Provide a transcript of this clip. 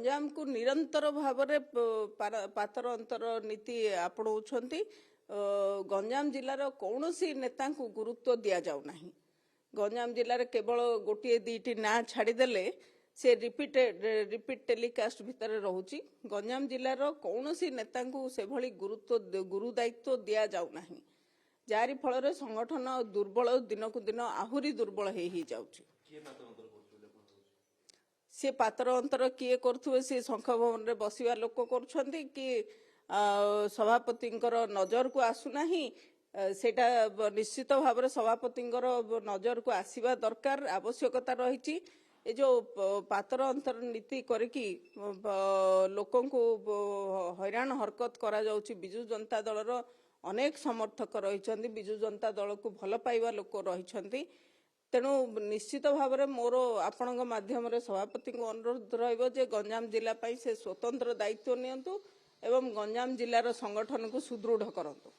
गंजाम को निरंतर भाव पातर अंतर नीति आपणाउछंती गंजाम जिलार कौन सी नेता को गुरुत्व दि जाऊना गंजाम जिले केवल गोटे दीटी ना छाड़देले से रिपीट टेलीकास्ट भितर रोची गंजाम जिलार कौन सी नेता को से भली गुरु दायित्व दि जाऊना जारी फल संगठन दुर्बल दिन को दिन आहुरी दुर्बल ही जाउची सी पातर अंतर किए कर शंख भवन में बसवा लोक कर सभापति नजर को आसुना सेटा निश्चित भाव सभापति नजर को आसवा दरकार आवश्यकता रही ये जो पातर अंतर नीति करके लोकों को हैरान हरकत करा जाउची बिजु जनता दलर अनेक समर्थक रही बिजु जनता दल को भल पाइबा लोक रही तेणु निश्चित भाव में मोर आपण माध्यम सभापति को अनुरोध रही गंजाम जिला से स्वतंत्र दायित्व नियंतु एवं गंजाम जिलार संगठन को सुदृढ़ करंतु।